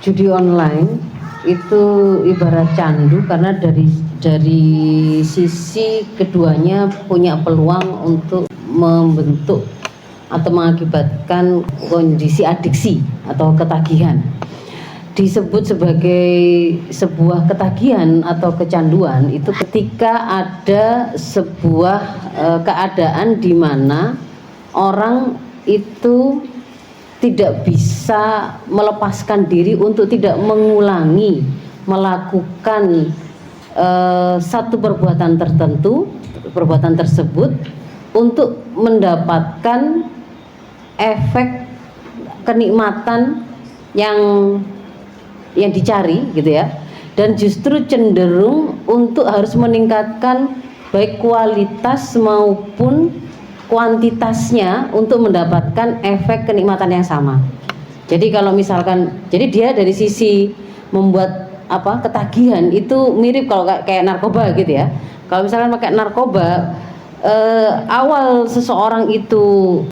Judi online itu ibarat candu karena dari sisi keduanya punya peluang untuk membentuk atau mengakibatkan kondisi adiksi atau ketagihan. Disebut sebagai sebuah ketagihan atau kecanduan itu ketika ada sebuah keadaan di mana orang itu tidak bisa melepaskan diri untuk tidak mengulangi melakukan satu perbuatan tertentu, perbuatan tersebut untuk mendapatkan efek kenikmatan yang dicari gitu ya, dan justru cenderung untuk harus meningkatkan baik kualitas maupun kuantitasnya untuk mendapatkan efek kenikmatan yang sama. Jadi kalau misalkan, jadi dia dari sisi membuat ketagihan itu mirip kalau kayak narkoba gitu ya. Kalau misalkan pakai narkoba, awal seseorang itu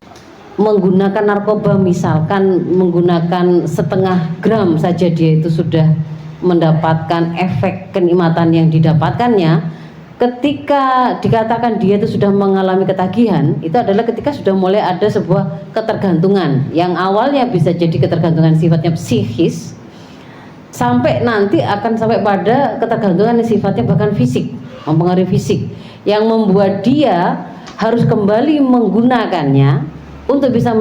menggunakan narkoba, misalkan menggunakan setengah gram saja, dia itu sudah mendapatkan efek kenikmatan yang didapatkannya. Ketika dikatakan dia itu sudah mengalami ketagihan, itu adalah ketika sudah mulai ada sebuah ketergantungan yang awalnya bisa jadi ketergantungan sifatnya psikis, sampai nanti akan sampai pada ketergantungan yang sifatnya bahkan fisik, mempengaruhi fisik, yang membuat dia harus kembali menggunakannya untuk bisa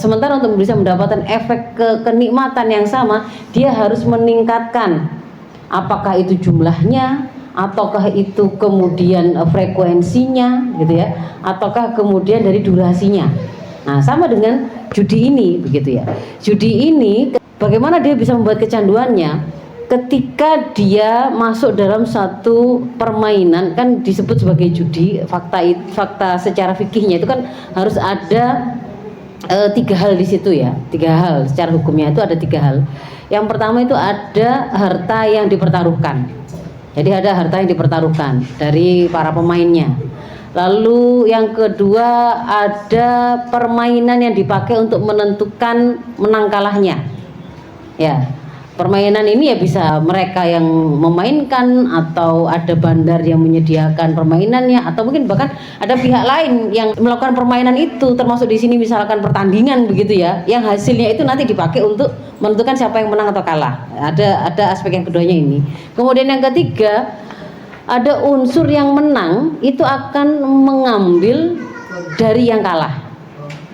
sementara untuk bisa mendapatkan efek kenikmatan yang sama, dia harus meningkatkan, apakah itu jumlahnya, ataukah itu kemudian frekuensinya gitu ya, ataukah kemudian dari durasinya. Nah, sama dengan judi ini begitu ya. Judi ini bagaimana dia bisa membuat kecanduannya? Ketika dia masuk dalam satu permainan, kan disebut sebagai judi. Fakta secara fikihnya itu kan harus ada tiga hal di situ ya. Tiga hal secara hukumnya itu ada tiga hal. Yang pertama itu ada harta yang dipertaruhkan. Jadi ada harta yang dipertaruhkan dari para pemainnya. Lalu yang kedua ada permainan yang dipakai untuk menentukan menang kalahnya. Ya, permainan ini ya bisa mereka yang memainkan, atau ada bandar yang menyediakan permainannya, atau mungkin bahkan ada pihak lain yang melakukan permainan itu, termasuk di sini misalkan pertandingan begitu ya, yang hasilnya itu nanti dipakai untuk menentukan siapa yang menang atau kalah. Ada aspek yang keduanya ini. Kemudian yang ketiga, ada unsur yang menang itu akan mengambil dari yang kalah,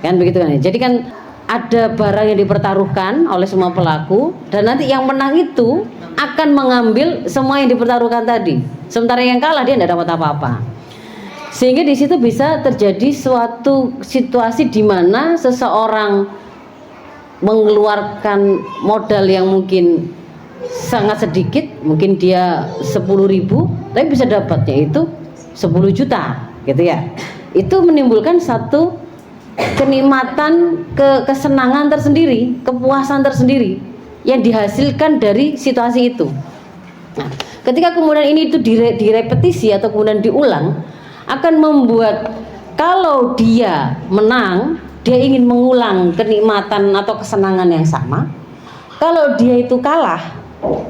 kan begitu kan? Jadi kan ada barang yang dipertaruhkan oleh semua pelaku, dan nanti yang menang itu akan mengambil semua yang dipertaruhkan tadi, sementara yang kalah dia tidak dapat apa-apa. Sehingga di situ bisa terjadi suatu situasi di mana seseorang mengeluarkan modal yang mungkin sangat sedikit, mungkin dia 10.000, tapi bisa dapatnya itu 10 juta gitu ya. Itu menimbulkan satu kenikmatan, kesenangan tersendiri, kepuasan tersendiri yang dihasilkan dari situasi itu. Nah, ketika kemudian ini itu direpetisi atau kemudian diulang, akan membuat kalau dia menang, dia ingin mengulang kenikmatan atau kesenangan yang sama. Kalau dia itu kalah,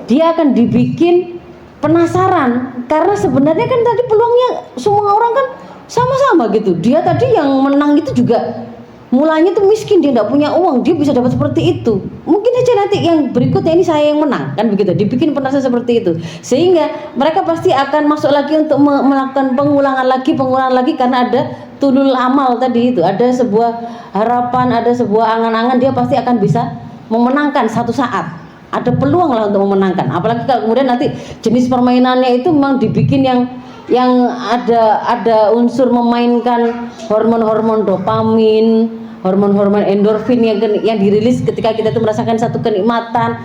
dia akan dibikin penasaran, karena sebenarnya kan tadi peluangnya semua orang kan sama-sama gitu. Dia tadi yang menang itu juga mulanya tuh miskin, dia tidak punya uang, dia bisa dapat seperti itu. Mungkin aja nanti yang berikutnya ini saya yang menang, kan begitu. Dibikin penasaran seperti itu, sehingga mereka pasti akan masuk lagi untuk melakukan pengulangan lagi karena ada tulul amal tadi itu, ada sebuah harapan, ada sebuah angan-angan, dia pasti akan bisa memenangkan satu saat. Ada peluang lah untuk memenangkan. Apalagi kalau kemudian nanti jenis permainannya itu memang dibikin yang ada unsur memainkan hormon-hormon dopamin, hormon-hormon endorfin yang dirilis ketika kita itu merasakan satu kenikmatan,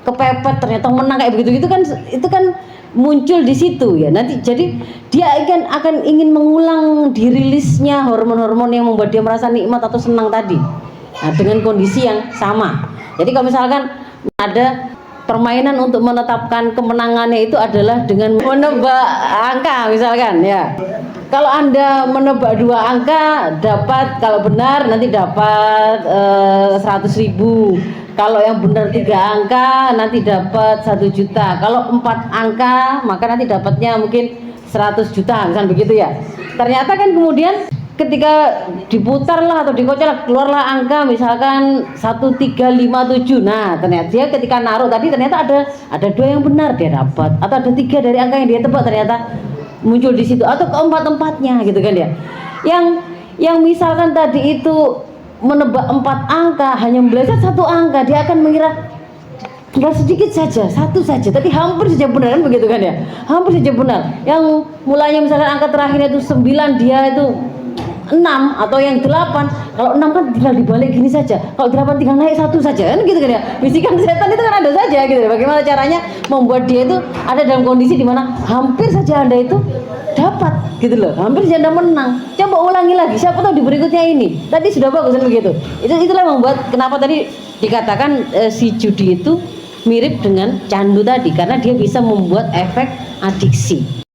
kepepet ternyata menang kayak begitu, itu kan muncul di situ ya. Nanti jadi dia akan ingin mengulang dirilisnya hormon-hormon yang membuat dia merasa nikmat atau senang tadi. Nah, dengan kondisi yang sama. Jadi kalau misalkan ada permainan untuk menetapkan kemenangannya itu adalah dengan menebak angka misalkan ya. Kalau Anda menebak 2 angka dapat, kalau benar nanti dapat 100.000. Kalau yang benar 3 angka nanti dapat 1 juta. Kalau 4 angka maka nanti dapatnya mungkin 100 juta, misalnya begitu ya. Ternyata kan kemudian ketika diputar lah atau dikocok keluarlah angka misalkan 1357. Nah ternyata dia ketika naruh tadi ternyata ada 2 yang benar dia dapat, atau ada 3 dari angka yang dia tebak ternyata muncul di situ, atau keempat-empatnya gitu kan ya. Yang misalkan tadi itu menebak 4 angka hanya belajar 1 angka, dia akan mengira tinggal sedikit saja, 1 saja, tapi hampir saja benar kan begitu kan ya, hampir saja benar. Yang mulanya misalkan angka terakhirnya itu 9, dia itu 6, atau yang 8. Kalau 6 kan tinggal dibalik gini saja, kalau 8 tinggal naik 1 saja kan gitu kan ya. Bisikan setan itu kan ada saja gitu. Bagaimana caranya membuat dia itu ada dalam kondisi dimana hampir saja Anda itu dapat gitu loh, hampir saja Anda menang. Coba ulangi lagi, siapa tahu di berikutnya ini tadi sudah bagus kan begitu. Itulah yang membuat kenapa tadi dikatakan si judi itu mirip dengan candu tadi, karena dia bisa membuat efek adiksi.